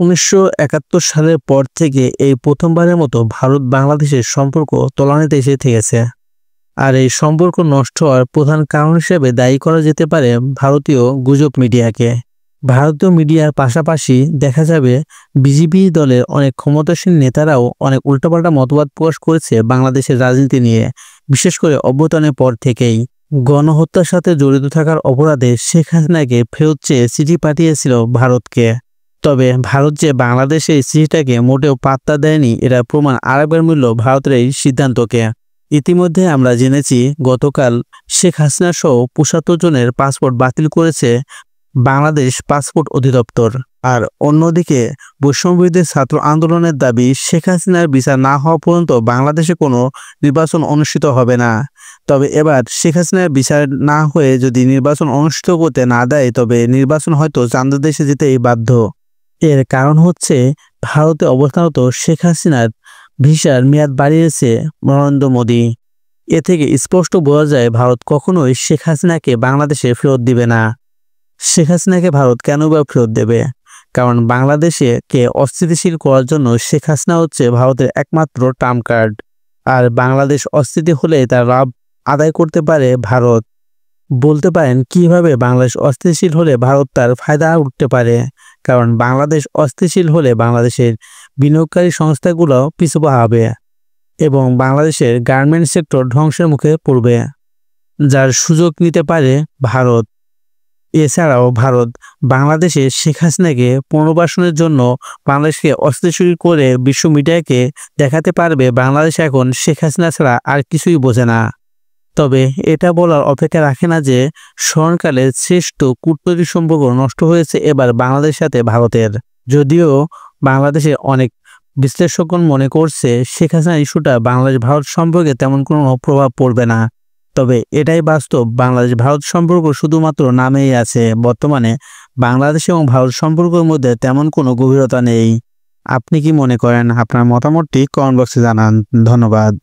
1971 সালের পর থেকে এই প্রথমবারের মতো ভারত বাংলাদেশের সম্পর্ক তলানিতে এসে ঠেকেছে। আর এই সম্পর্ক নষ্ট হওয়ার প্রধান কারণ হিসেবে দায়ী করা যেতে পারে ভারতীয় গুজব মিডিয়াকে। ভারতীয় মিডিয়ার পাশাপাশি দেখা যাবে বিজেপি দলের অনেক ক্ষমতাসীন নেতারাও অনেক উল্টাপাল্টা মতবাদ প্রকাশ করেছে বাংলাদেশের রাজনীতি নিয়ে, বিশেষ করে অভ্যুত্থানের পর থেকেই। গণহত্যার সাথে জড়িত থাকার অপরাধে শেখ হাসিনাকে ফেরত চেয়ে চিঠি পাঠিয়েছিল ভারতকে। তবে ভারত যে বাংলাদেশে এই চিঠিটাকে মোটেও পাত্তা দেয়নি, এটা প্রমাণ আরেকবার মিলল ভারতের এই সিদ্ধান্তকে। ইতিমধ্যে আমরা জেনেছি গতকাল শেখ হাসিনা সহ ৭৫ জনের পাসপোর্ট বাতিল করেছে বাংলাদেশ পাসপোর্ট অধিদপ্তর। আর অন্যদিকে বৈষম্যবিরোধী ছাত্র আন্দোলনের দাবি শেখ হাসিনার বিচার না হওয়া পর্যন্ত বাংলাদেশে কোনো নির্বাচন অনুষ্ঠিত হবে না। তবে এবার শেখ হাসিনার বিচার না হয়ে যদি নির্বাচন অনুষ্ঠিত করতে না দেয়, তবে নির্বাচন হয়তো চাঁদের দেশে যেতেই বাধ্য। এর কারণ হচ্ছে ভারতে অবস্থানরত শেখ হাসিনার ভিসার মেয়াদ বাড়িয়েছে নরেন্দ্র মোদী। এ থেকে স্পষ্ট বোঝা যায় ভারত কখনোই শেখ হাসিনাকে বাংলাদেশে ফেরত দিবে না। শেখ হাসিনাকে ভারত কেন বা ফেরত দেবে? কারণ বাংলাদেশে কে অস্থিতিশীল করার জন্য শেখ হাসিনা হচ্ছে ভারতের একমাত্র ট্রাম্প কার্ড। আর বাংলাদেশ অস্থিতি হলে তার লাভ আদায় করতে পারে ভারত। বলতে পারেন কিভাবে বাংলাদেশ অস্থিতিশীল হলে ভারত তার ফায়দা উঠতে পারে। কারণ বাংলাদেশ অস্থিতিশীল হলে বাংলাদেশের বিনিয়োগকারী সংস্থাগুলো পিছু পা হবে এবং বাংলাদেশের গার্মেন্ট সেক্টর ধ্বংসের মুখে পড়বে, যার সুযোগ নিতে পারে ভারত। এছাড়াও ভারত বাংলাদেশে শেখ হাসিনাকে পুনর্বাসনের জন্য বাংলাদেশকে অস্থিতিশীল করে বিশ্ব মিডিয়াকে দেখাতে পারবে বাংলাদেশ এখন শেখ হাসিনা ছাড়া আর কিছুই বোঝে না। তবে এটা বলার অপেক্ষা রাখে না যে স্মরণকালের শ্রেষ্ঠ কূটনৈতিক সম্পর্ক নষ্ট হয়েছে এবার বাংলাদেশের সাথে ভারতের। যদিও বাংলাদেশে অনেক বিশ্লেষকগণ মনে করছে শেখ হাসিনা ইস্যুটা বাংলাদেশ ভারত সম্পর্কে তেমন কোনো প্রভাব পড়বে না। তবে এটাই বাস্তব, বাংলাদেশ ভারত সম্পর্ক শুধুমাত্র নামেই আছে। বর্তমানে বাংলাদেশ এবং ভারত সম্পর্কের মধ্যে তেমন কোনো গভীরতা নেই। আপনি কি মনে করেন? আপনার মতামতটি কমেন্ট বক্সে জানান। ধন্যবাদ।